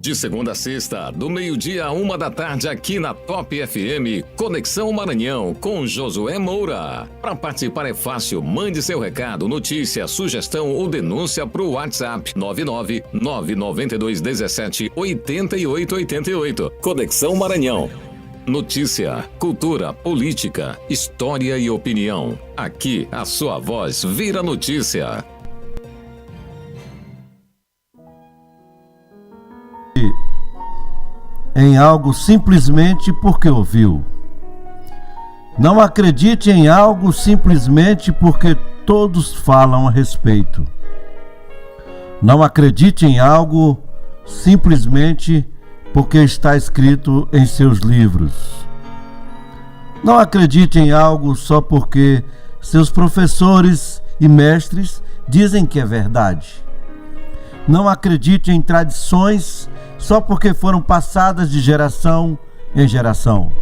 De segunda a sexta, do meio-dia a 1h, aqui na Top FM, Conexão Maranhão, com Josué Moura. Para participar é fácil, mande seu recado, notícia, sugestão ou denúncia pro WhatsApp 99992178888. Conexão Maranhão. Notícia, cultura, política, história e opinião. Aqui a sua voz vira notícia. Em algo simplesmente porque ouviu. Não acredite em algo simplesmente porque todos falam a respeito. Não acredite em algo simplesmente porque está escrito em seus livros. Não acredite em algo só porque seus professores e mestres dizem que é verdade. Não acredite em tradições só porque foram passadas de geração em geração.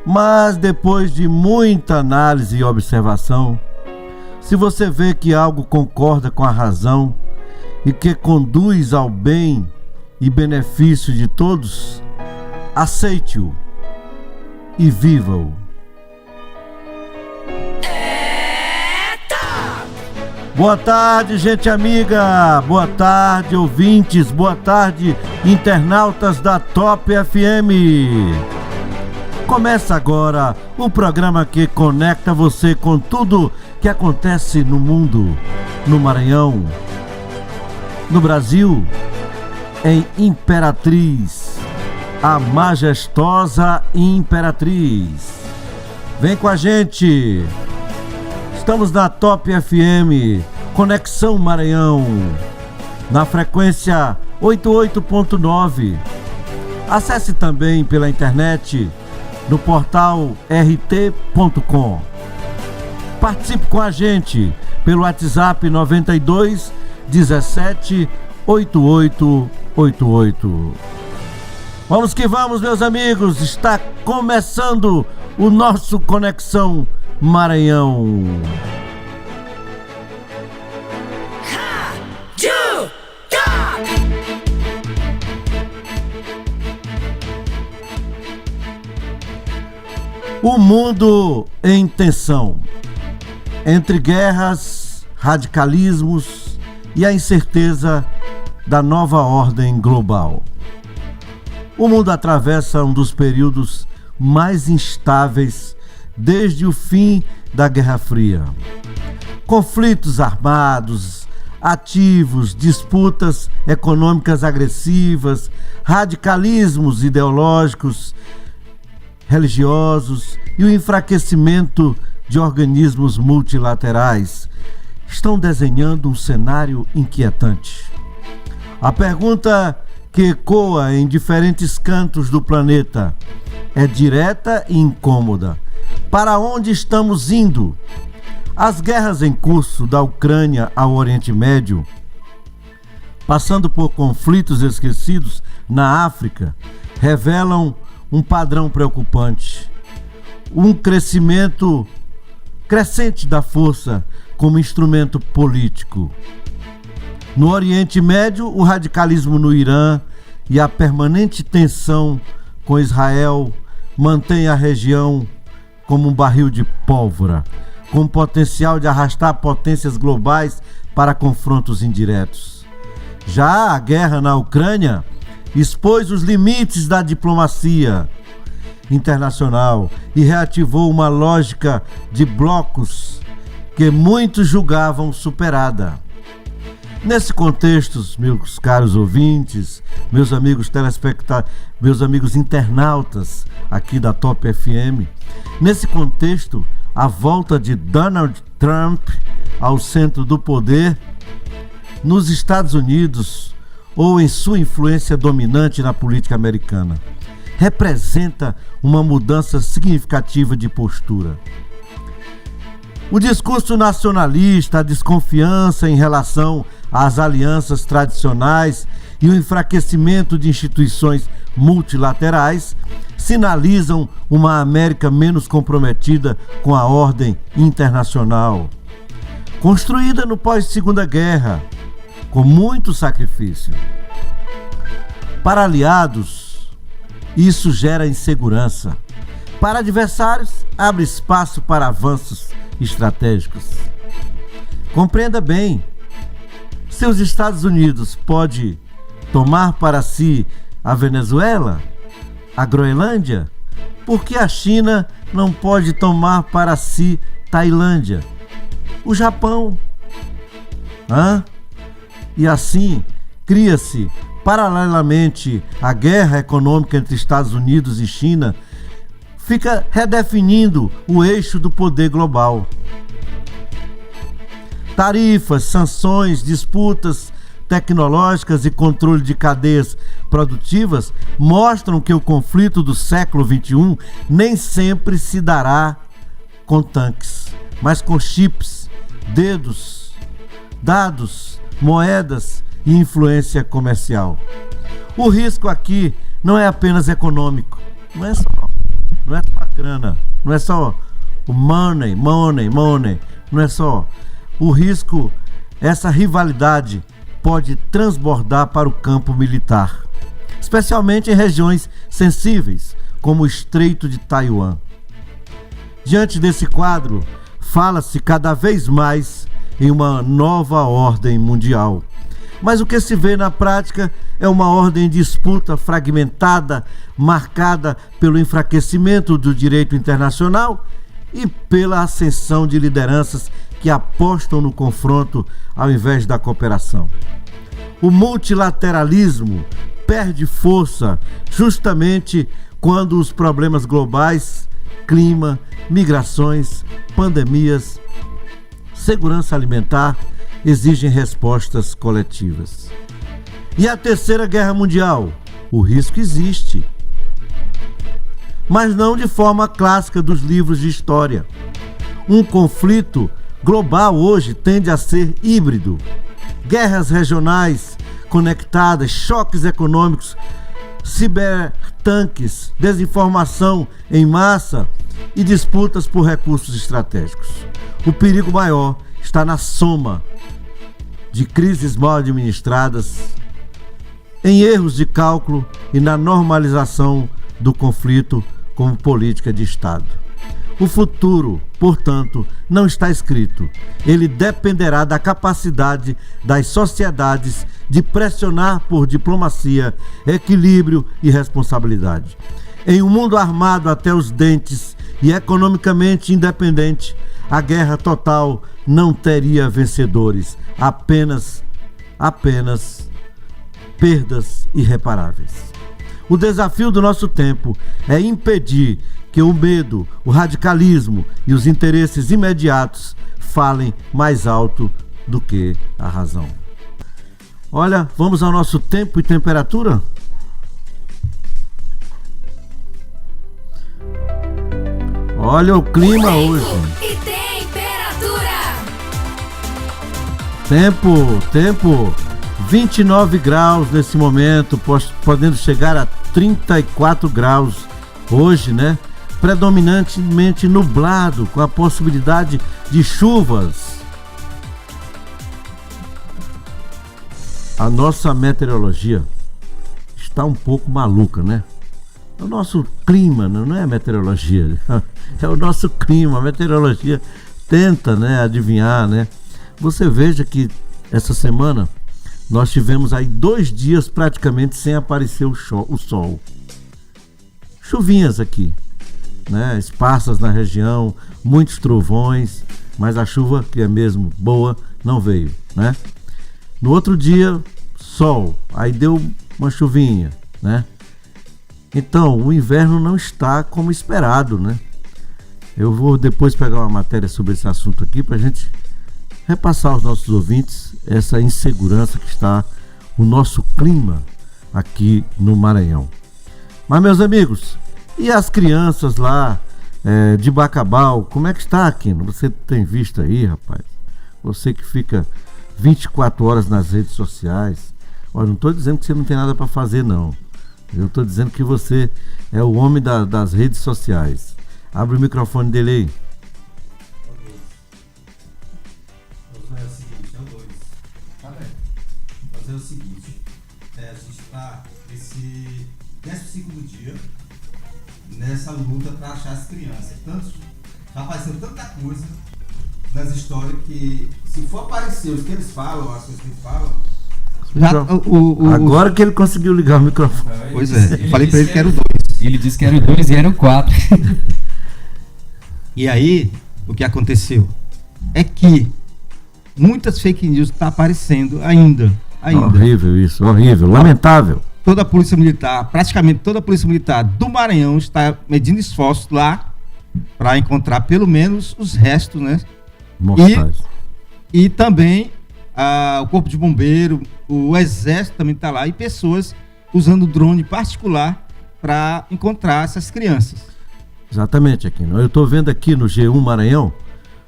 Mas depois de muita análise e observação, se você vê que algo concorda com a razão e que conduz ao bem e benefício de todos, aceite-o e viva-o. Boa tarde, gente amiga, boa tarde, ouvintes, boa tarde, internautas da Top FM. Começa agora o programa que conecta você com tudo que acontece no mundo, no Maranhão, no Brasil, em Imperatriz, a majestosa Imperatriz. Vem com a gente! Estamos na Top FM, Conexão Maranhão, na frequência 88.9. Acesse também pela internet no portal rt.com. Participe com a gente pelo WhatsApp 92 17 8888. Vamos que vamos, meus amigos, está começando o nosso Conexão Maranhão. O mundo em tensão, entre guerras, radicalismos e a incerteza da nova ordem global. O mundo atravessa um dos períodos mais instáveis desde o fim da Guerra Fria. Conflitos armados, ativos, disputas econômicas agressivas, radicalismos ideológicos, religiosos e o enfraquecimento de organismos multilaterais estão desenhando um cenário inquietante. A pergunta que ecoa em diferentes cantos do planeta é direta e incômoda. Para onde estamos indo? As guerras em curso da Ucrânia ao Oriente Médio, passando por conflitos esquecidos na África, revelam um padrão preocupante. Um crescente da força como instrumento político. No Oriente Médio, o radicalismo no Irã e a permanente tensão com Israel mantém a região como um barril de pólvora, com potencial de arrastar potências globais para confrontos indiretos. Já a guerra na Ucrânia expôs os limites da diplomacia internacional e reativou uma lógica de blocos que muitos julgavam superada. Nesse contexto, meus caros ouvintes, meus amigos telespectadores, meus amigos internautas aqui da Top FM, nesse contexto, a volta de Donald Trump ao centro do poder nos Estados Unidos ou em sua influência dominante na política americana representa uma mudança significativa de postura. O discurso nacionalista, a desconfiança em relação às alianças tradicionais e o enfraquecimento de instituições multilaterais sinalizam uma América menos comprometida com a ordem internacional. Construída no pós-Segunda Guerra, com muito sacrifício. Para aliados, isso gera insegurança. Para adversários, abre espaço para avanços estratégicos. Compreenda bem, se os Estados Unidos pode tomar para si a Venezuela, a Groenlândia, por que a China não pode tomar para si Tailândia, o Japão? E assim cria-se, paralelamente à guerra econômica entre Estados Unidos e China, fica redefinindo o eixo do poder global. Tarifas, sanções, disputas tecnológicas e controle de cadeias produtivas mostram que o conflito do século XXI nem sempre se dará com tanques, mas com chips, dedos, dados, moedas e influência comercial. O risco aqui não é apenas econômico, não é só a grana, não é só o money, não é só. O risco, essa rivalidade pode transbordar para o campo militar, especialmente em regiões sensíveis, como o Estreito de Taiwan. Diante desse quadro, fala-se cada vez mais em uma nova ordem mundial. Mas o que se vê na prática é uma ordem em disputa fragmentada, marcada pelo enfraquecimento do direito internacional e pela ascensão de lideranças que apostam no confronto ao invés da cooperação. O multilateralismo perde força justamente quando os problemas globais, clima, migrações, pandemias, segurança alimentar, exigem respostas coletivas. E a Terceira Guerra Mundial? O risco existe, mas não de forma clássica dos livros de história. Um conflito global hoje tende a ser híbrido. Guerras regionais conectadas, choques econômicos, cibertanques, desinformação em massa e disputas por recursos estratégicos. O perigo maior está na soma de crises mal administradas, em erros de cálculo e na normalização do conflito como política de Estado. O futuro, portanto, não está escrito. Ele dependerá da capacidade das sociedades de pressionar por diplomacia, equilíbrio e responsabilidade. Em um mundo armado até os dentes e economicamente independente, a guerra total não teria vencedores, apenas perdas irreparáveis. O desafio do nosso tempo é impedir que o medo, o radicalismo e os interesses imediatos falem mais alto do que a razão. Olha, vamos ao nosso tempo e temperatura? Olha o clima hoje. E temperatura. Tempo, 29 graus nesse momento, podendo chegar a 34 graus hoje, né? Predominantemente nublado, com a possibilidade de chuvas. A nossa meteorologia está um pouco maluca, né? O nosso clima, não é a meteorologia, é o nosso clima. A meteorologia tenta, né, adivinhar, né? Você veja que essa semana nós tivemos aí 2 dias praticamente sem aparecer o sol. Chuvinhas aqui, né, esparsas na região, muitos trovões, mas a chuva, que é mesmo boa, não veio, né? No outro dia, sol, aí deu uma chuvinha, né? Então, o inverno não está como esperado, né? Eu vou depois pegar uma matéria sobre esse assunto aqui para a gente repassar aos nossos ouvintes essa insegurança que está o nosso clima aqui no Maranhão. Mas, meus amigos, e as crianças lá de Bacabal, como é que está aqui? Você tem visto aí, rapaz? Você que fica 24 horas nas redes sociais. Olha, não estou dizendo que você não tem nada para fazer, não. Eu estou dizendo que você é o homem das redes sociais. Abre o microfone dele aí. É o seguinte, a gente está esse 12º dia nessa luta para achar as crianças. Já apareceu tanta coisa nas histórias que, se for aparecer os que eles falam, as coisas que eles falam. Agora que ele conseguiu ligar o microfone. Pois é, eu falei para ele que era o 2. Ele disse que era o 2 e era o 4. E aí, o que aconteceu é que muitas fake news estão aparecendo ainda. Horrível isso, horrível, lamentável. Toda a polícia militar, praticamente toda a polícia militar do Maranhão está medindo esforços lá para encontrar pelo menos os restos, né? Mortais. E também o Corpo de Bombeiro, o Exército também está lá, e pessoas usando drone particular para encontrar essas crianças. Exatamente, Aquino. Eu estou vendo aqui no G1 Maranhão,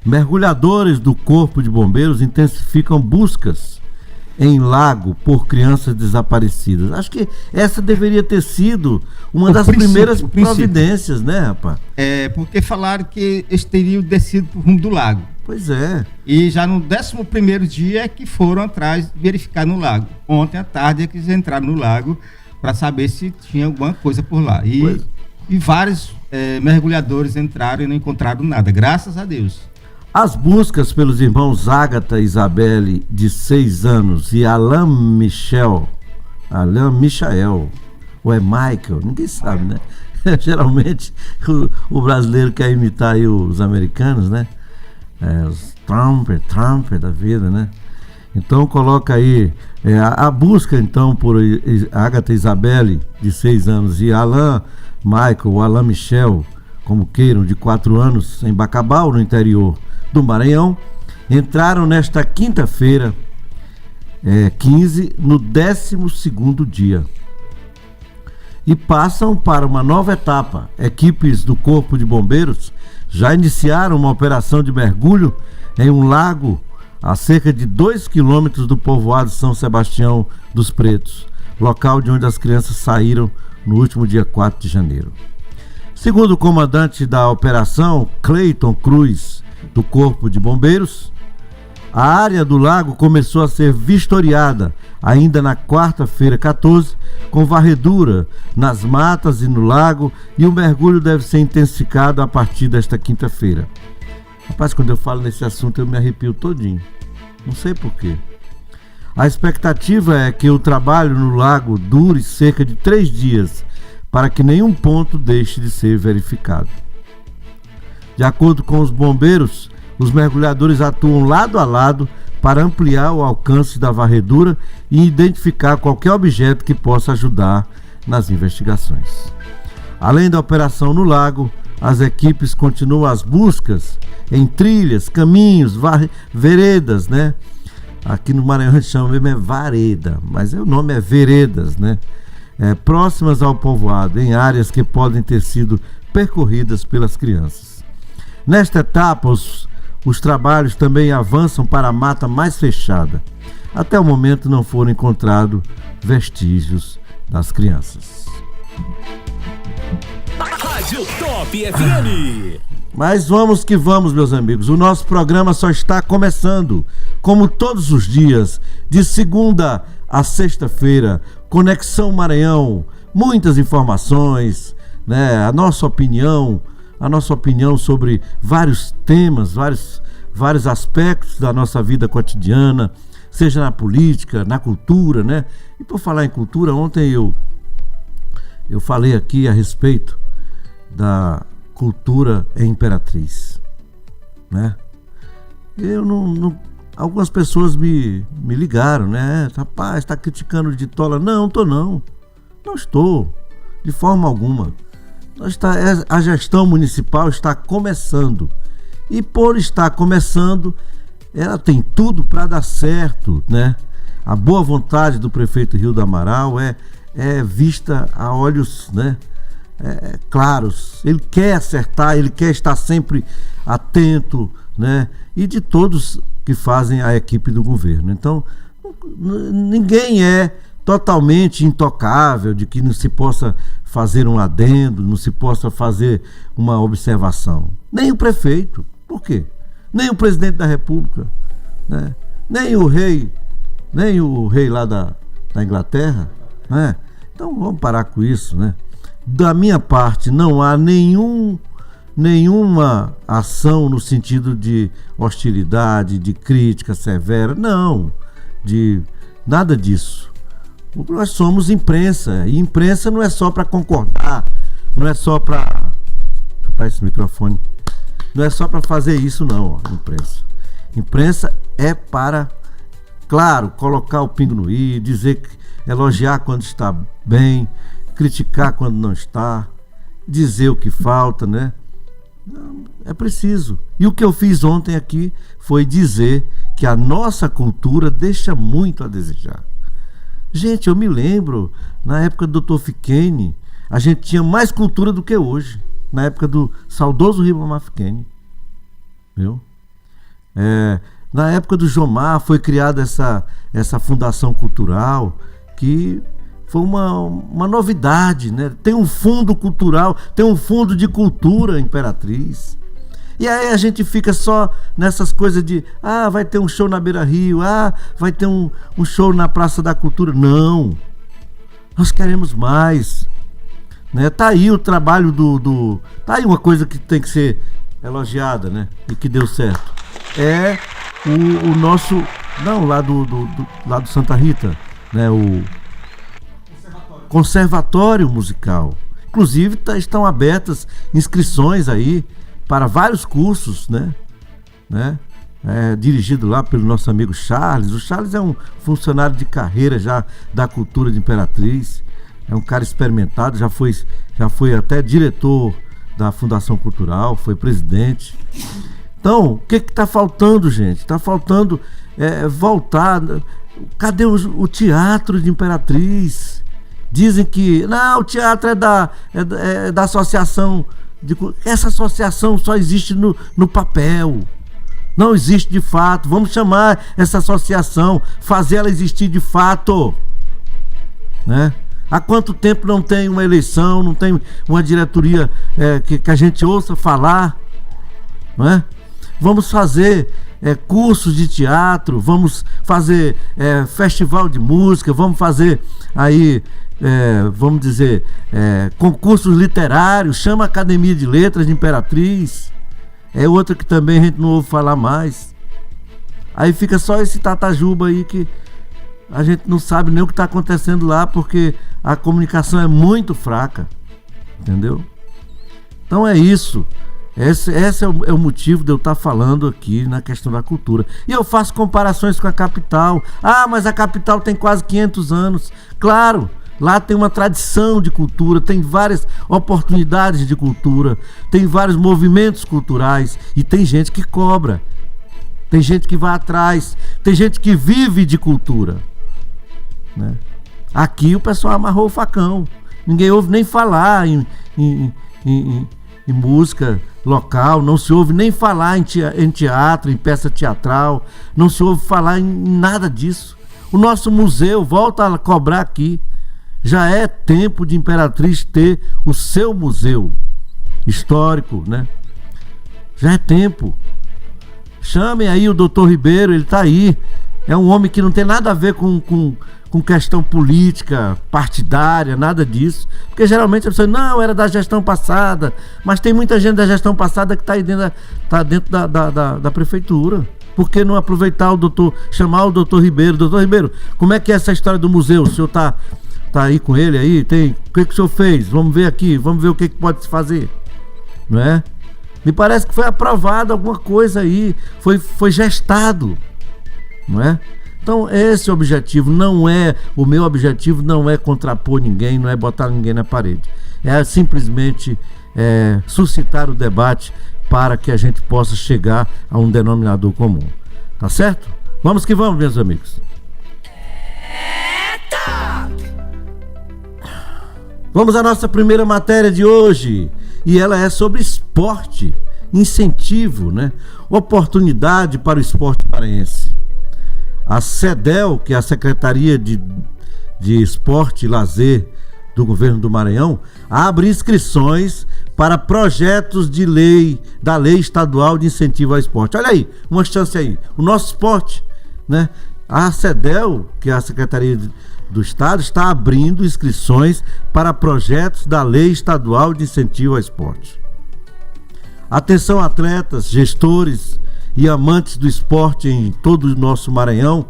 mergulhadores do Corpo de Bombeiros intensificam buscas em lago por crianças desaparecidas. Acho que essa deveria ter sido uma das primeiras providências, né, rapaz? É, porque falaram que eles teriam descido pro rumo do lago. Pois é. E já no 11º dia é que foram atrás verificar no lago. Ontem à tarde é que eles entraram no lago para saber se tinha alguma coisa por lá. E vários mergulhadores entraram e não encontraram nada, graças a Deus. As buscas pelos irmãos Ágata e Isabelle, de 6 anos, e Alain Michael, ou é Michael, ninguém sabe, né? Geralmente o brasileiro quer imitar aí os americanos, né? Os Trumper da vida, né? Então coloca aí a busca então por Ágata e Isabelle, de 6 anos, e Alain Michael, ou Alain Michel, como queiram, de 4 anos, em Bacabal, no interior do Maranhão, entraram nesta quinta-feira, 15, no 12º dia. E passam para uma nova etapa. Equipes do Corpo de Bombeiros já iniciaram uma operação de mergulho em um lago a cerca de 2 quilômetros do povoado São Sebastião dos Pretos, local de onde as crianças saíram no último dia 4 de janeiro. Segundo o comandante da operação, Cleiton Cruz, do Corpo de Bombeiros, a área do lago começou a ser vistoriada ainda na quarta-feira 14, com varredura nas matas e no lago, e o mergulho deve ser intensificado a partir desta quinta-feira. Rapaz, quando eu falo nesse assunto eu me arrepio todinho, não sei porquê. A expectativa é que o trabalho no lago dure cerca de 3 dias, para que nenhum ponto deixe de ser verificado. De acordo com os bombeiros, os mergulhadores atuam lado a lado para ampliar o alcance da varredura e identificar qualquer objeto que possa ajudar nas investigações. Além da operação no lago, as equipes continuam as buscas em trilhas, caminhos, veredas, né? Aqui no Maranhão a gente chama mesmo vareda, mas o nome é veredas, né? Próximas ao povoado, em áreas que podem ter sido percorridas pelas crianças. Nesta etapa, os trabalhos também avançam para a mata mais fechada. Até o momento não foram encontrados vestígios das crianças. Rádio Top FM. Mas vamos que vamos, meus amigos. O nosso programa só está começando. Como todos os dias, de segunda a sexta-feira, Conexão Maranhão, muitas informações, né? A nossa opinião sobre vários temas, vários aspectos da nossa vida cotidiana, seja na política, na cultura, né? E por falar em cultura, ontem eu falei aqui a respeito da cultura em Imperatriz, né? Algumas pessoas me ligaram, né? Rapaz, está criticando de tola. Não estou, de forma alguma. A gestão municipal está começando, e por estar começando, ela tem tudo para dar certo, né? A boa vontade do prefeito Rildo Amaral é vista a olhos, né, claros. Ele quer acertar, ele quer estar sempre atento, né? E de todos que fazem a equipe do governo. Então, ninguém é totalmente intocável, de que não se possa fazer um adendo, não se possa fazer uma observação. Nem o prefeito. Por quê? Nem o presidente da República, né? Nem o rei lá da Inglaterra, né? Então vamos parar com isso, né? Da minha parte, não há nenhuma ação no sentido de hostilidade, de crítica severa, não, de nada disso. Nós somos imprensa, e imprensa não é só para concordar, não é só para... esse microfone, não é só para fazer isso não, imprensa. Imprensa é para, claro, colocar o pingo no i, dizer, elogiar quando está bem, criticar quando não está, dizer o que falta, né? É preciso. E o que eu fiz ontem aqui foi dizer que a nossa cultura deixa muito a desejar. Gente, eu me lembro, na época do Dr. Fiquene, a gente tinha mais cultura do que hoje, na época do saudoso Ribamar Fiquene, viu? Na época do Jomar foi criada essa fundação cultural, que foi uma novidade, né? Tem um fundo cultural, tem um fundo de cultura Imperatriz. E aí a gente fica só nessas coisas de vai ter um show na Beira Rio, vai ter um show na Praça da Cultura. Não, nós queremos mais, né? Tá aí o trabalho tá aí uma coisa que tem que ser elogiada, né? E que deu certo. É o nosso, não, lá do Santa Rita, né? O Conservatório Musical. Inclusive estão abertas inscrições aí para vários cursos, né? Dirigido lá pelo nosso amigo Charles. O Charles é um funcionário de carreira já da cultura de Imperatriz, é um cara experimentado, já foi até diretor da Fundação Cultural, foi presidente. Então, o que está faltando, gente? Está faltando voltar. Cadê o teatro de Imperatriz? Dizem que não, o teatro é da associação. Essa associação só existe no papel, não existe de fato. Vamos chamar essa associação, fazer ela existir de fato, né? Há quanto tempo não tem uma eleição, não tem uma diretoria que a gente ouça falar, não é? Vamos fazer cursos de teatro, vamos fazer festival de música, vamos fazer aí, vamos dizer, concursos literários, chama a Academia de Letras de Imperatriz, é outra que também a gente não ouve falar mais. Aí fica só esse tatajuba aí que a gente não sabe nem o que está acontecendo lá, porque a comunicação é muito fraca, entendeu? Então é isso. Esse é o motivo de eu estar falando aqui na questão da cultura. E eu faço comparações com a capital. Mas a capital tem quase 500 anos. Claro, lá tem uma tradição de cultura, tem várias oportunidades de cultura, tem vários movimentos culturais e tem gente que cobra, tem gente que vai atrás, tem gente que vive de cultura, né? Aqui o pessoal amarrou o facão. Ninguém ouve nem falar em música local, não se ouve nem falar em teatro, em peça teatral, não se ouve falar em nada disso. O nosso museu volta a cobrar aqui. Já é tempo de Imperatriz ter o seu museu histórico, né? Já é tempo. Chamem aí o Dr. Ribeiro, ele está aí. É um homem que não tem nada a ver com questão política, partidária, nada disso. Porque geralmente a pessoa não, era da gestão passada, mas tem muita gente da gestão passada que está aí dentro da prefeitura. Por que não aproveitar chamar o doutor Ribeiro? Doutor Ribeiro, como é que é essa história do museu? O senhor tá aí com ele aí? O que o senhor fez? Vamos ver aqui, vamos ver o que pode se fazer, não é? Me parece que foi aprovado alguma coisa aí, foi gestado, não é? Então esse objetivo o meu objetivo não é contrapor ninguém, não é botar ninguém na parede, é simplesmente suscitar o debate para que a gente possa chegar a um denominador comum, tá certo? Vamos que vamos, meus amigos. Vamos à nossa primeira matéria de hoje, e ela é sobre esporte, incentivo, né? Oportunidade para o esporte paraense. A SEDEL, que é a Secretaria de Esporte e Lazer do Governo do Maranhão, abre inscrições para projetos de lei, da Lei Estadual de Incentivo ao Esporte. Olha aí, uma chance aí. O nosso esporte, né? A SEDEL, que é a Secretaria do Estado está abrindo inscrições para projetos da Lei Estadual de Incentivo ao Esporte. Atenção, atletas, gestores e amantes do esporte em todo o nosso Maranhão.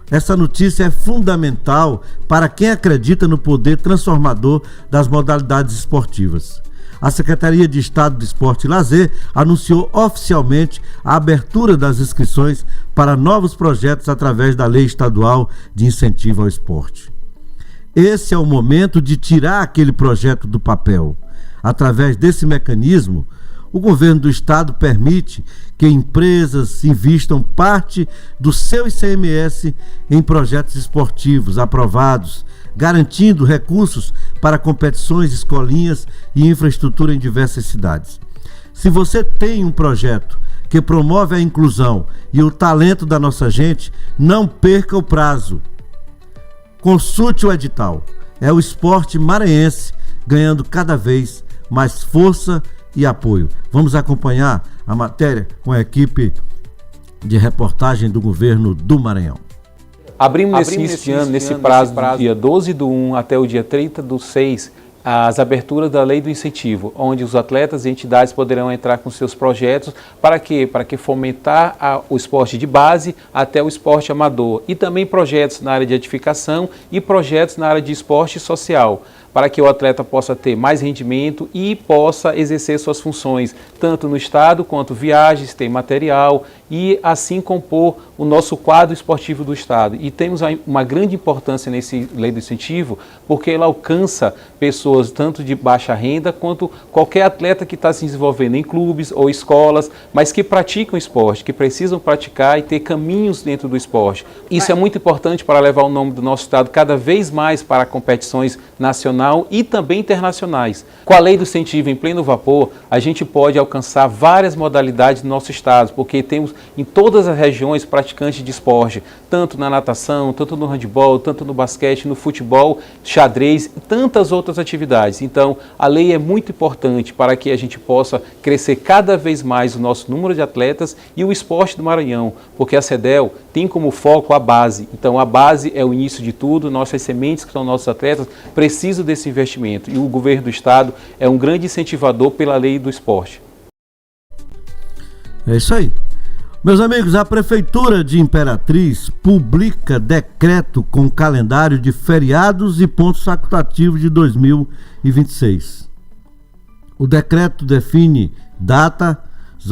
Essa notícia é fundamental para quem acredita no poder transformador das modalidades esportivas. A Secretaria de Estado do Esporte e Lazer anunciou oficialmente a abertura das inscrições para novos projetos através da Lei Estadual de Incentivo ao Esporte. Esse é o momento de tirar aquele projeto do papel. Através desse mecanismo, o governo do estado permite que empresas invistam parte do seu ICMS em projetos esportivos aprovados, garantindo recursos para competições, escolinhas e infraestrutura em diversas cidades. Se você tem um projeto que promove a inclusão e o talento da nossa gente, não perca o prazo. Consulte o edital. É o esporte maranhense ganhando cada vez mais força e apoio. Vamos acompanhar a matéria com a equipe de reportagem do governo do Maranhão. Abrimos nesse início de ano, nesse prazo do dia 12/1 até o dia 30/6, as aberturas da Lei do Incentivo, onde os atletas e entidades poderão entrar com seus projetos para quê? Para que fomentar o esporte de base até o esporte amador e também projetos na área de edificação e projetos na área de esporte social, para que o atleta possa ter mais rendimento e possa exercer suas funções, tanto no estado quanto viagens, ter material e assim compor o nosso quadro esportivo do estado. E temos uma grande importância nesse Lei do Incentivo, porque ela alcança pessoas tanto de baixa renda quanto qualquer atleta que está se desenvolvendo em clubes ou escolas, mas que praticam esporte, que precisam praticar e ter caminhos dentro do esporte. Isso é muito importante para levar o nome do nosso estado cada vez mais para competições nacionais e também internacionais. Com a Lei do Incentivo em pleno vapor, a gente pode alcançar várias modalidades no nosso estado, porque temos em todas as regiões praticantes de esporte, tanto na natação, tanto no handebol, tanto no basquete, no futebol, xadrez e tantas outras atividades. Então, a lei é muito importante para que a gente possa crescer cada vez mais o nosso número de atletas e o esporte do Maranhão, porque a CEDEL tem como foco a base. Então, a base é o início de tudo, nossas sementes, que são nossos atletas, precisam desse investimento. E o governo do estado é um grande incentivador pela lei do esporte. É isso aí. Meus amigos, a Prefeitura de Imperatriz publica decreto com calendário de feriados e pontos facultativos de 2026. O decreto define datas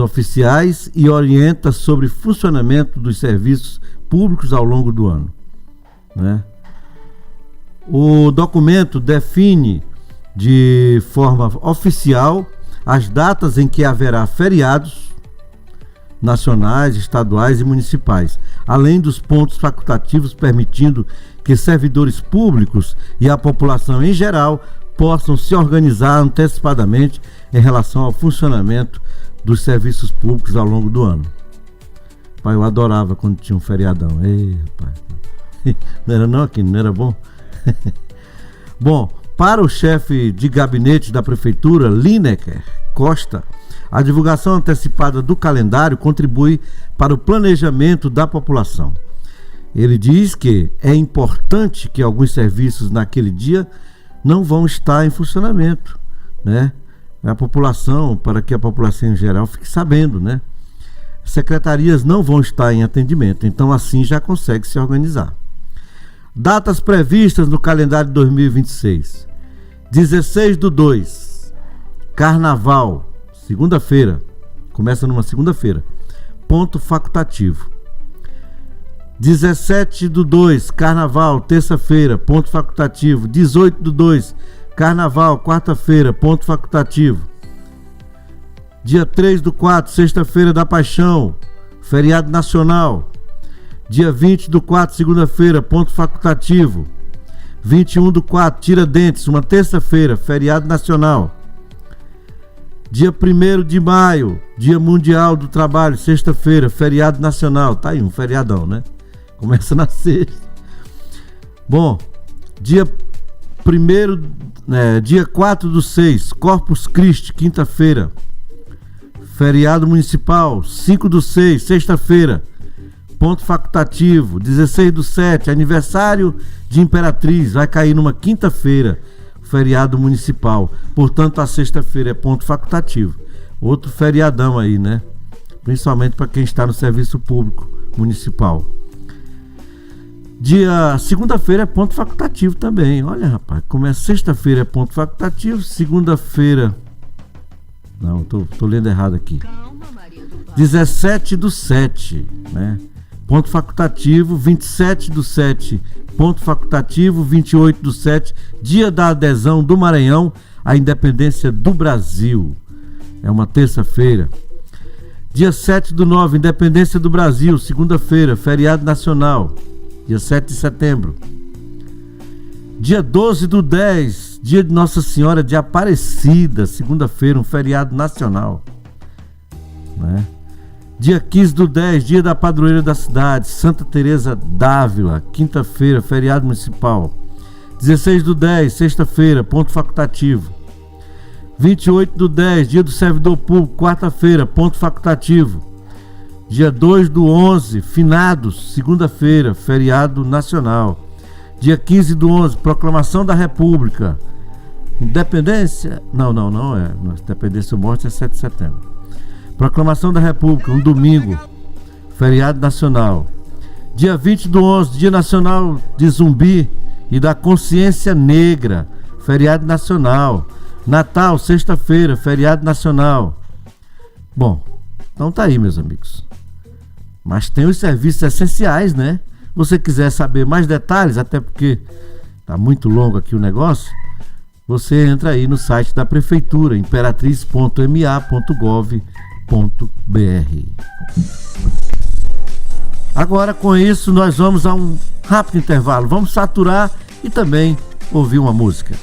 oficiais e orienta sobre funcionamento dos serviços públicos ao longo do ano, né? O documento define de forma oficial as datas em que haverá feriados nacionais, estaduais e municipais, além dos pontos facultativos, permitindo que servidores públicos e a população em geral possam se organizar antecipadamente em relação ao funcionamento dos serviços públicos ao longo do ano. Pai, eu adorava quando tinha um feriadão. Ei, rapaz. Não era não aqui, não era bom? Bom, para o chefe de gabinete da Prefeitura, Lineker Costa, a divulgação antecipada do calendário contribui para o planejamento da população. Ele diz que é importante que alguns serviços naquele dia não vão estar em funcionamento, né? A população, para que a população em geral fique sabendo, né? Secretarias não vão estar em atendimento, então assim já consegue se organizar. Datas previstas no calendário de 2026. 16/2, Carnaval, segunda-feira, começa numa segunda-feira, ponto facultativo. 17/2, Carnaval, terça-feira, ponto facultativo. 18/2, Carnaval, quarta-feira, ponto facultativo. Dia 3/4, sexta-feira da Paixão, feriado nacional. Dia 20/4, segunda-feira, ponto facultativo. 21/4, Tiradentes, uma terça-feira, feriado nacional. Dia 1º de maio, Dia Mundial do Trabalho, sexta-feira, feriado nacional. Tá aí, um feriadão, né? Começa na sexta. Bom, dia 4/6, Corpus Christi, quinta-feira, feriado municipal. 5/6, sexta-feira, ponto facultativo. 16/7, aniversário de Imperatriz, vai cair numa quinta-feira, feriado municipal. Portanto, a sexta-feira é ponto facultativo. Outro feriadão aí, né? Principalmente para quem está no serviço público municipal. Segunda-feira é ponto facultativo também. Olha, rapaz, começa sexta-feira é ponto facultativo, segunda-feira... Não, tô lendo errado aqui. 17/7, né? Ponto facultativo. 27/7, ponto facultativo. 28/7, dia da adesão do Maranhão à independência do Brasil. É uma terça-feira. Dia 7/9, independência do Brasil, segunda-feira, feriado nacional. Dia 7 de setembro. Dia 12/10, dia de Nossa Senhora de Aparecida, segunda-feira, um feriado nacional, né? Dia 15/10, dia da padroeira da cidade, Santa Teresa d'Ávila, quinta-feira, feriado municipal. 16/10, sexta-feira, ponto facultativo. 28/10, dia do servidor público, quarta-feira, ponto facultativo. Dia 2/11, finados, segunda-feira, feriado nacional. Dia 15/11, proclamação da República. Independência... Não é. Independência ou morte é 7 de setembro. Proclamação da República, um domingo, feriado nacional. Dia 20/11, dia nacional de Zumbi e da Consciência Negra, feriado nacional. Natal, sexta-feira, feriado nacional. Bom, então tá aí, meus amigos. Mas tem os serviços essenciais, né? Você quiser saber mais detalhes, até porque tá muito longo aqui o negócio, você entra aí no site da prefeitura, imperatriz.ma.gov.br. Agora, com isso, nós vamos a um rápido intervalo. Vamos saturar e também ouvir uma música.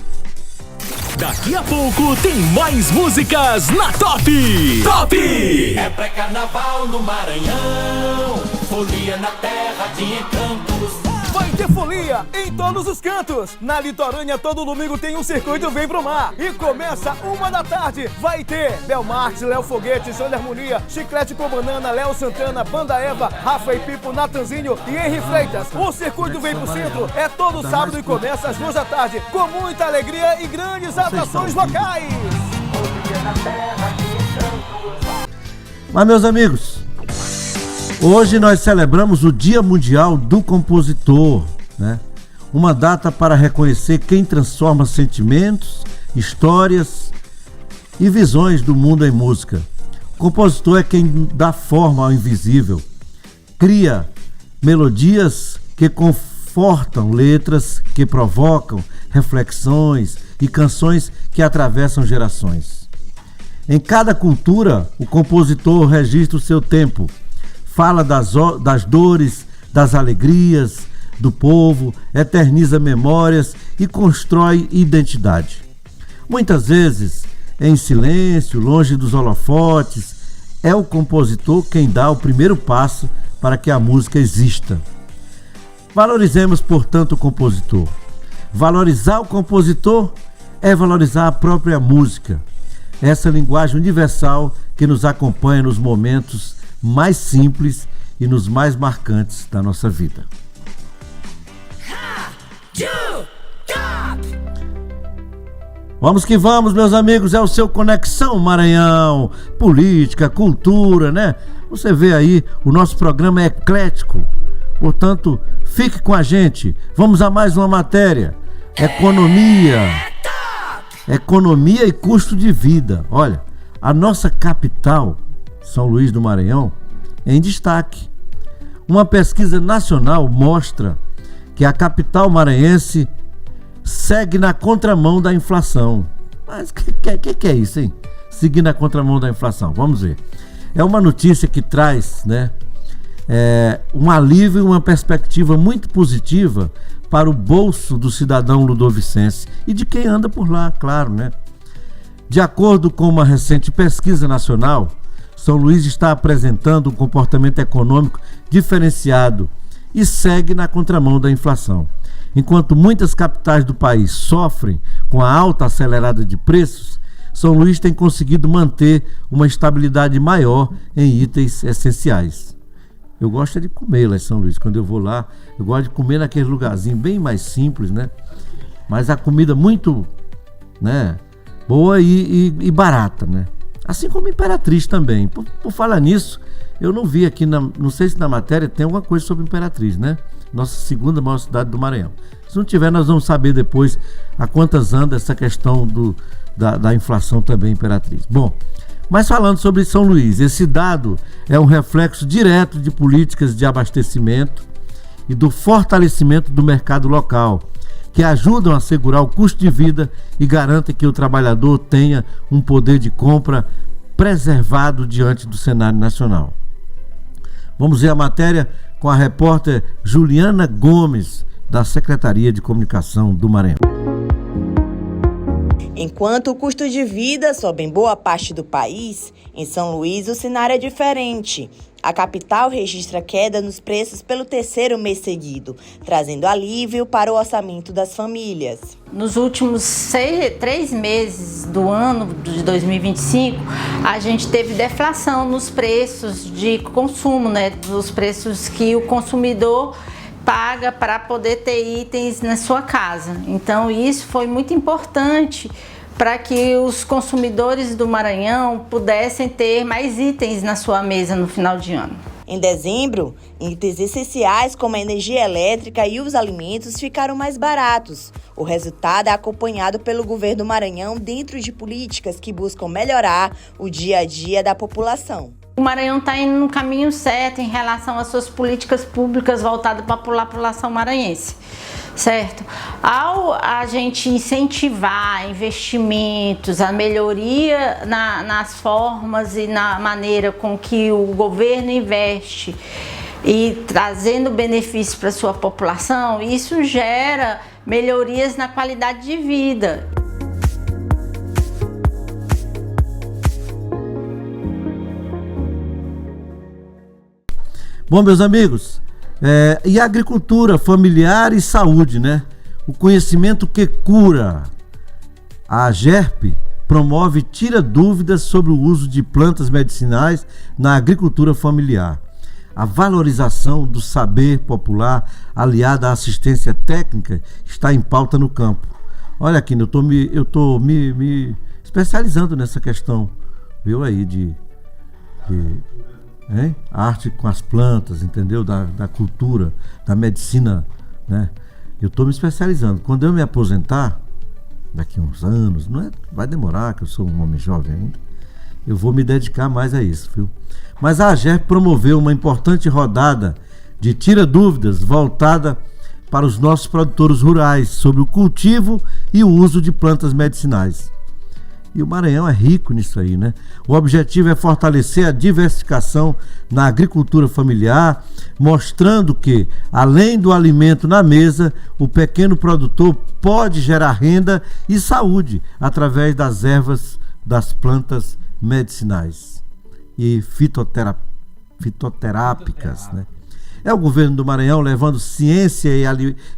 Daqui a pouco tem mais músicas na Top! Top! É pré-carnaval no Maranhão, folia na terra de encantos. Vai ter folia em todos os cantos. Na litorânea, todo domingo tem um circuito Vem Pro Mar. E começa 1h. Vai ter Belmartes, Léo Foguete, Show de Harmonia, Chiclete com Banana, Léo Santana, Banda Eva, Rafa e Pipo, Natanzinho e Henry Freitas. O circuito Vem Pro Centro é todo sábado e começa às 2h, com muita alegria e grandes atrações locais. Mas, meus amigos, hoje nós celebramos o Dia Mundial do Compositor, né? Uma data para reconhecer quem transforma sentimentos, histórias e visões do mundo em música. O compositor é quem dá forma ao invisível, cria melodias que confortam, letras que provocam reflexões e canções que atravessam gerações. Em cada cultura, o compositor registra o seu tempo, fala das dores, das alegrias do povo, eterniza memórias e constrói identidade. Muitas vezes, em silêncio, longe dos holofotes, é o compositor quem dá o primeiro passo para que a música exista. Valorizemos, portanto, o compositor. Valorizar o compositor é valorizar a própria música. Essa linguagem universal que nos acompanha nos momentos mais simples e nos mais marcantes da nossa vida. Vamos que vamos, meus amigos, é o seu Conexão Maranhão, política, cultura, né? Você vê aí, o nosso programa é eclético, portanto, fique com a gente. Vamos a mais uma matéria, economia e custo de vida. Olha, a nossa capital, São Luís do Maranhão, é em destaque. Uma pesquisa nacional mostra que a capital maranhense segue na contramão da inflação. Mas o que é isso, hein? Seguir na contramão da inflação. Vamos ver. É uma notícia que traz, né, um alívio e uma perspectiva muito positiva para o bolso do cidadão ludovicense e de quem anda por lá, claro, né? De acordo com uma recente pesquisa nacional, São Luís está apresentando um comportamento econômico diferenciado e segue na contramão da inflação. Enquanto muitas capitais do país sofrem com a alta acelerada de preços, São Luís tem conseguido manter uma estabilidade maior em itens essenciais. Eu gosto de comer lá em São Luís. Quando eu vou lá, eu gosto de comer naquele lugarzinho bem mais simples, né? Mas a comida muito, né, boa e barata, né? Assim como Imperatriz também. Por falar nisso, eu não vi aqui, não sei se na matéria tem alguma coisa sobre Imperatriz, né? Nossa segunda maior cidade do Maranhão. Se não tiver, nós vamos saber depois a quantas anda essa questão da inflação também, Imperatriz. Bom, mas falando sobre São Luís, esse dado é um reflexo direto de políticas de abastecimento e do fortalecimento do mercado local, que ajudam a assegurar o custo de vida e garantem que o trabalhador tenha um poder de compra preservado diante do cenário nacional. Vamos ver a matéria com a repórter Juliana Gomes, da Secretaria de Comunicação do Maranhão. Enquanto o custo de vida sobe em boa parte do país, em São Luís o cenário é diferente. A capital registra queda nos preços pelo terceiro mês seguido, trazendo alívio para o orçamento das famílias. Nos últimos 3 meses do ano de 2025, a gente teve deflação nos preços de consumo, né? Dos preços que o consumidor paga para poder ter itens na sua casa. Então isso foi muito importante para que os consumidores do Maranhão pudessem ter mais itens na sua mesa no final de ano. Em dezembro, itens essenciais como a energia elétrica e os alimentos ficaram mais baratos. O resultado é acompanhado pelo governo do Maranhão dentro de políticas que buscam melhorar o dia a dia da população. O Maranhão está indo no caminho certo em relação às suas políticas públicas voltadas para a população maranhense, certo? Ao a gente incentivar investimentos, a melhoria nas formas e na maneira com que o governo investe e trazendo benefícios para a sua população, isso gera melhorias na qualidade de vida. Bom, meus amigos, e agricultura familiar e saúde, né? O conhecimento que cura. A AGERP promove e tira dúvidas sobre o uso de plantas medicinais na agricultura familiar. A valorização do saber popular aliada à assistência técnica está em pauta no campo. Olha aqui, eu estou me especializando nessa questão, viu aí, a arte com as plantas, entendeu? Da cultura, da medicina, né? Eu estou me especializando. Quando eu me aposentar, daqui a uns anos, vai demorar, que eu sou um homem jovem ainda, eu vou me dedicar mais a isso, viu? Mas a AGERP promoveu uma importante rodada de tira-dúvidas voltada para os nossos produtores rurais sobre o cultivo e o uso de plantas medicinais. E o Maranhão é rico nisso aí, né? O objetivo é fortalecer a diversificação na agricultura familiar, mostrando que, além do alimento na mesa, o pequeno produtor pode gerar renda e saúde através das ervas das plantas medicinais e fitoterápicas, né? É o governo do Maranhão levando ciência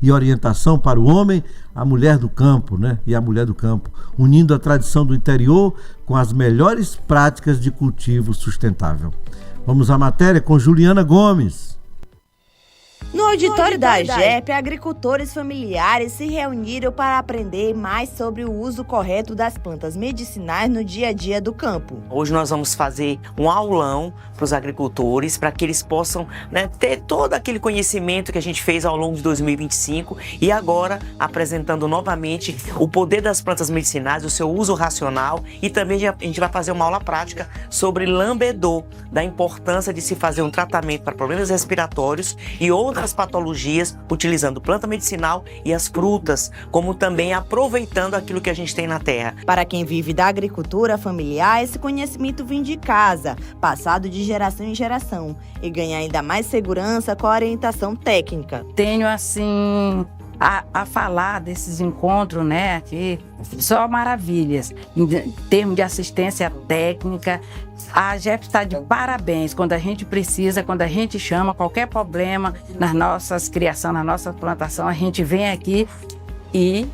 e orientação para o homem, a mulher do campo, né? E a mulher do campo, unindo a tradição do interior com as melhores práticas de cultivo sustentável. Vamos à matéria com Juliana Gomes. No auditório da AGERP, agricultores familiares se reuniram para aprender mais sobre o uso correto das plantas medicinais no dia a dia do campo. Hoje nós vamos fazer um aulão para os agricultores, para que eles possam, né, ter todo aquele conhecimento que a gente fez ao longo de 2025 e agora apresentando novamente o poder das plantas medicinais, o seu uso racional, e também a gente vai fazer uma aula prática sobre lambedor, da importância de se fazer um tratamento para problemas respiratórios e outras patologias utilizando planta medicinal e as frutas, como também aproveitando aquilo que a gente tem na terra. Para quem vive da agricultura familiar, esse conhecimento vem de casa, passado de geração em geração, e ganha ainda mais segurança com a orientação técnica. Tenho assim a falar desses encontros, né, aqui, só maravilhas. Em termos de assistência técnica, a AGERP está de parabéns. Quando a gente precisa, quando a gente chama, qualquer problema nas nossas criações, na nossa plantação, a gente vem aqui e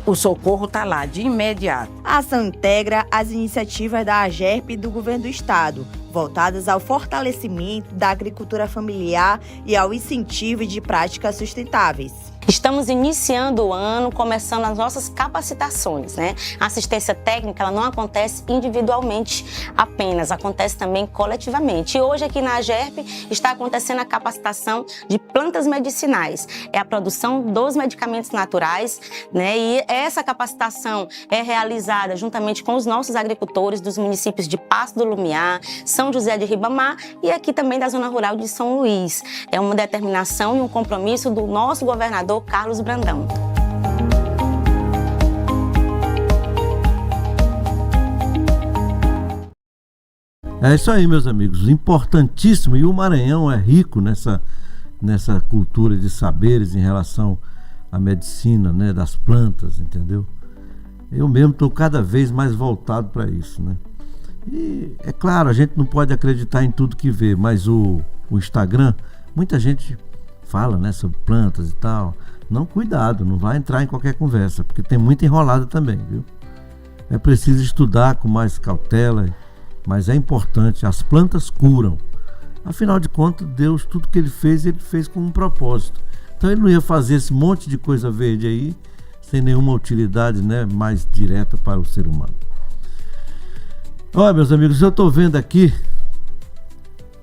o socorro está lá, de imediato. A ação integra as iniciativas da AGERP e do Governo do Estado, voltadas ao fortalecimento da agricultura familiar e ao incentivo de práticas sustentáveis. Estamos iniciando o ano, começando as nossas capacitações, né? A assistência técnica, ela não acontece individualmente apenas, acontece também coletivamente. E hoje aqui na AGERP está acontecendo a capacitação de plantas medicinais. É a produção dos medicamentos naturais, né? E essa capacitação é realizada juntamente com os nossos agricultores dos municípios de Passo do Lumiar, São José de Ribamar e aqui também da zona rural de São Luís. É uma determinação e um compromisso do nosso governador Carlos Brandão. É isso aí, meus amigos, importantíssimo, e o Maranhão é rico nessa cultura de saberes em relação à medicina, né, das plantas, entendeu? Eu mesmo estou cada vez mais voltado para isso, né? E é claro, a gente não pode acreditar em tudo que vê, mas o Instagram, muita gente fala, né, sobre plantas e tal. Não, cuidado, não vai entrar em qualquer conversa, porque tem muita enrolada também, viu? É preciso estudar com mais cautela, mas é importante, as plantas curam. Afinal de contas, Deus, tudo que ele fez com um propósito. Então ele não ia fazer esse monte de coisa verde aí, sem nenhuma utilidade, né, mais direta para o ser humano. Olha, meus amigos, eu estou vendo aqui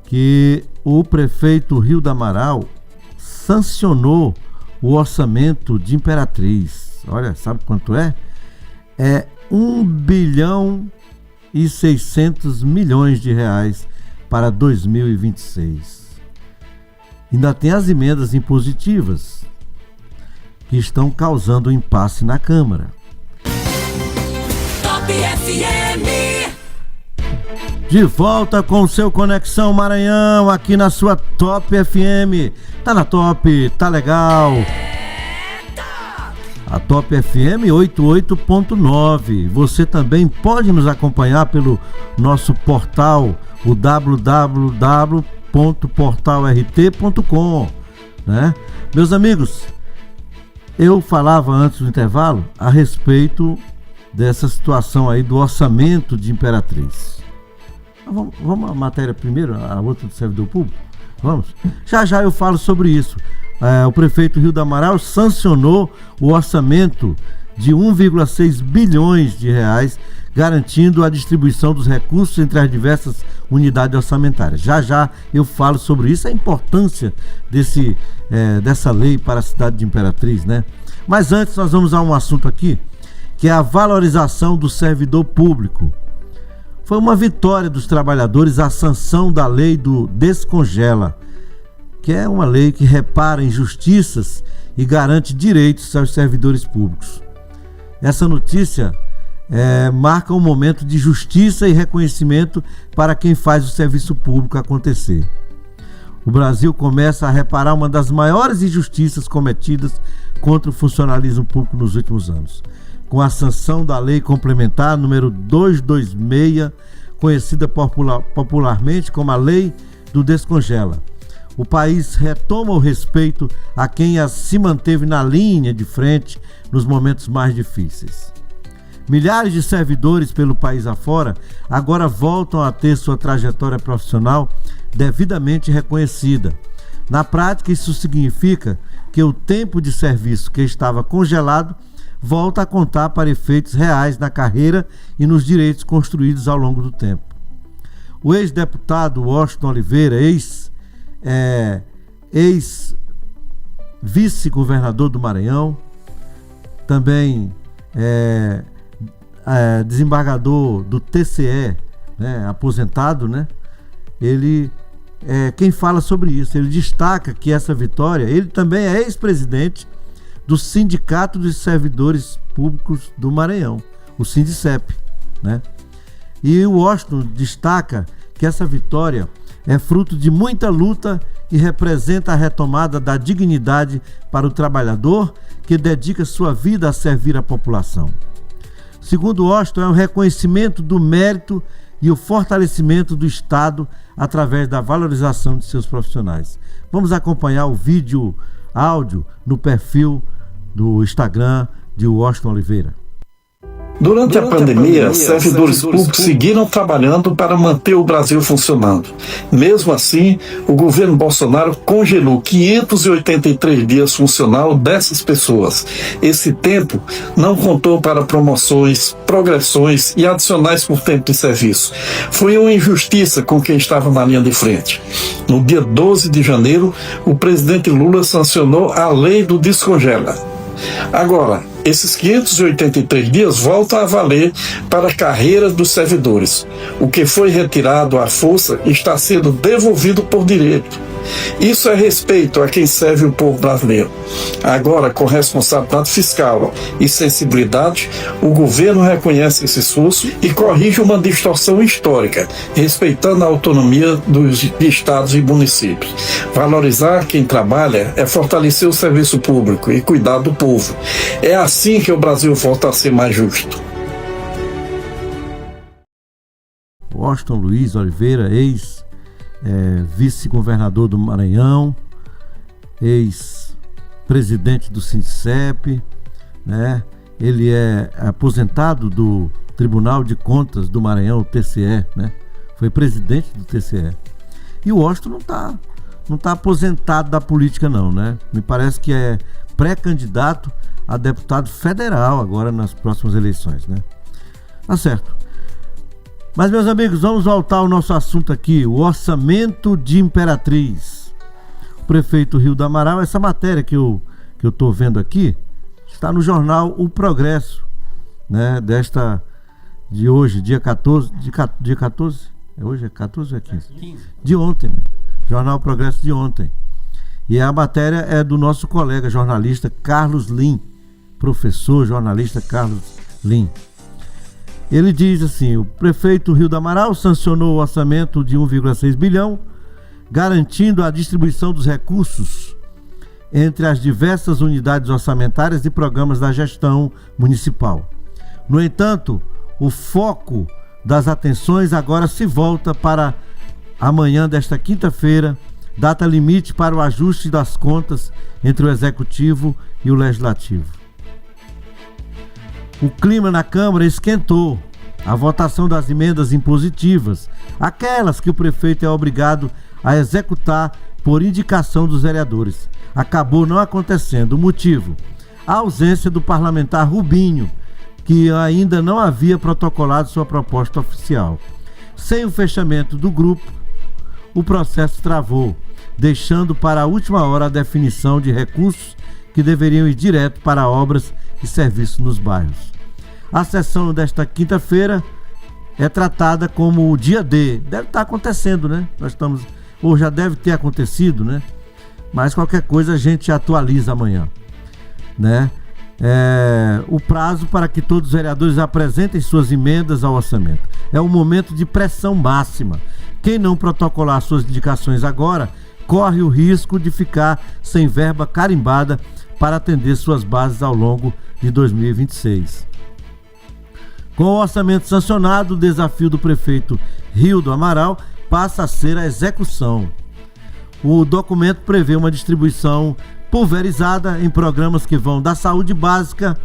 que o prefeito Rio do Amaral sancionou o orçamento de Imperatriz. Olha, sabe quanto é? É 1 bilhão e 600 milhões de reais para 2026. Ainda tem as emendas impositivas que estão causando impasse na Câmara. Top FM. De volta com o seu Conexão Maranhão, aqui na sua Top FM. Tá na Top, tá legal. A Top FM 88.9. Você também pode nos acompanhar pelo nosso portal, o www.portalrt.com, né? Meus amigos, eu falava antes do intervalo a respeito dessa situação aí do orçamento de Imperatriz. Vamos à matéria primeiro, a outra do servidor público? Vamos? Já eu falo sobre isso. O prefeito Rio do Amaral sancionou o orçamento de 1,6 bilhões de reais, garantindo a distribuição dos recursos entre as diversas unidades orçamentárias. Já eu falo sobre isso, a importância dessa lei para a cidade de Imperatriz, né? Mas antes nós vamos a um assunto aqui, que é a valorização do servidor público. Foi uma vitória dos trabalhadores a sanção da lei do Descongela, que é uma lei que repara injustiças e garante direitos aos servidores públicos. Essa notícia marca um momento de justiça e reconhecimento para quem faz o serviço público acontecer. O Brasil começa a reparar uma das maiores injustiças cometidas contra o funcionalismo público nos últimos anos, com a sanção da Lei Complementar número 226, conhecida popularmente como a Lei do Descongela. O país retoma o respeito a quem se manteve na linha de frente nos momentos mais difíceis. Milhares de servidores pelo país afora agora voltam a ter sua trajetória profissional devidamente reconhecida. Na prática, isso significa que o tempo de serviço que estava congelado volta a contar para efeitos reais na carreira e nos direitos construídos ao longo do tempo. O ex-deputado Washington Oliveira, ex-vice-governador do Maranhão, também desembargador do TCE, né, aposentado, né? Ele quem fala sobre isso. Ele destaca que essa vitória, ele também é ex-presidente do Sindicato dos Servidores Públicos do Maranhão, o Sindicep, né? E o Washington destaca que essa vitória é fruto de muita luta e representa a retomada da dignidade para o trabalhador que dedica sua vida a servir a população. Segundo Washington, é um reconhecimento do mérito e o fortalecimento do Estado através da valorização de seus profissionais. Vamos acompanhar o áudio no perfil do Instagram de Washington Oliveira. Durante a pandemia, servidores públicos seguiram trabalhando para manter o Brasil funcionando. Mesmo assim, o governo Bolsonaro congelou 583 dias funcional dessas pessoas. Esse tempo não contou para promoções, progressões e adicionais por tempo de serviço. Foi uma injustiça com quem estava na linha de frente. No dia 12 de janeiro, o presidente Lula sancionou a lei do Descongela. Agora, esses 583 dias voltam a valer para a carreira dos servidores. O que foi retirado à força está sendo devolvido por direito. Isso é respeito a quem serve o povo brasileiro. Agora, com responsabilidade fiscal e sensibilidade, o governo reconhece esse esforço e corrige uma distorção histórica, respeitando a autonomia dos estados e municípios. Valorizar quem trabalha é fortalecer o serviço público e cuidar do povo. É assim que o Brasil volta a ser mais justo. Washington Luiz Oliveira, vice-governador do Maranhão, ex-presidente do Sindicep, né? Ele é aposentado do Tribunal de Contas do Maranhão, o TCE, né? Foi presidente do TCE. E o Washington não tá aposentado da política não, né? Me parece que é pré-candidato a deputado federal agora nas próximas eleições, né? Tá certo. Mas, meus amigos, vamos voltar ao nosso assunto aqui, o orçamento de Imperatriz. O prefeito Rio do Amaral, essa matéria que eu estou vendo aqui, está no jornal O Progresso, né, de hoje, dia 14, dia 14? Hoje é 14 ou é 15? De ontem, né? Jornal O Progresso de ontem. E a matéria é do nosso colega jornalista Carlos Lim, professor jornalista Carlos Lim. Ele diz assim: o prefeito Rio do Amaral sancionou o orçamento de 1,6 bilhão, garantindo a distribuição dos recursos entre as diversas unidades orçamentárias e programas da gestão municipal. No entanto, o foco das atenções agora se volta para amanhã desta quinta-feira, data limite para o ajuste das contas entre o Executivo e o Legislativo. O clima na Câmara esquentou. A votação das emendas impositivas, aquelas que o prefeito é obrigado a executar por indicação dos vereadores, acabou não acontecendo. O motivo? A ausência do parlamentar Rubinho, que ainda não havia protocolado sua proposta oficial. Sem o fechamento do grupo, o processo travou, deixando para a última hora a definição de recursos que deveriam ir direto para obras e serviços nos bairros. A sessão desta quinta-feira é tratada como o dia D. Deve estar acontecendo, né? Ou já deve ter acontecido, né? Mas qualquer coisa a gente atualiza amanhã, né? O prazo para que todos os vereadores apresentem suas emendas ao orçamento. É um momento de pressão máxima. Quem não protocolar suas indicações agora corre o risco de ficar sem verba carimbada para atender suas bases ao longo de 2026. Com o orçamento sancionado, o desafio do prefeito Rio do Amaral passa a ser a execução. O documento prevê uma distribuição pulverizada em programas que vão da saúde básica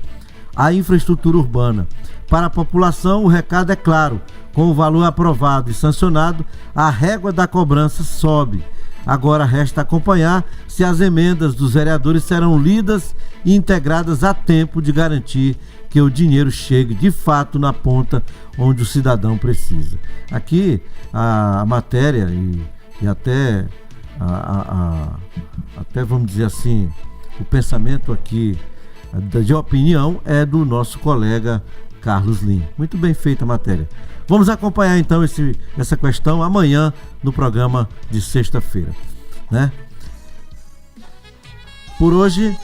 à infraestrutura urbana. Para a população, o recado é claro: com o valor aprovado e sancionado, a régua da cobrança sobe. Agora resta acompanhar se as emendas dos vereadores serão lidas e integradas a tempo de garantir que o dinheiro chegue de fato na ponta onde o cidadão precisa. Aqui a matéria e até vamos dizer assim, o pensamento aqui de opinião é do nosso colega Carlos Lim. Muito bem feita a matéria. Vamos acompanhar então essa questão amanhã no programa de sexta-feira, né? Por hoje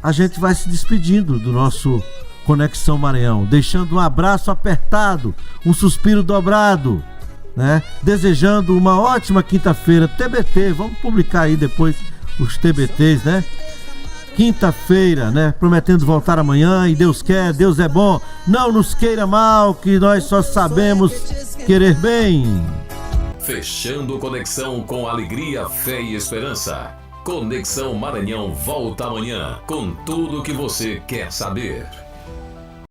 a gente vai se despedindo do nosso Conexão Maranhão, deixando um abraço apertado, um suspiro dobrado, né? Desejando uma ótima quinta-feira. TBT, vamos publicar aí depois os TBTs, né? Quinta-feira, né? Prometendo voltar amanhã, e Deus quer, Deus é bom. Não nos queira mal, que nós só sabemos querer bem. Fechando conexão com alegria, fé e esperança. Conexão Maranhão volta amanhã com tudo o que você quer saber.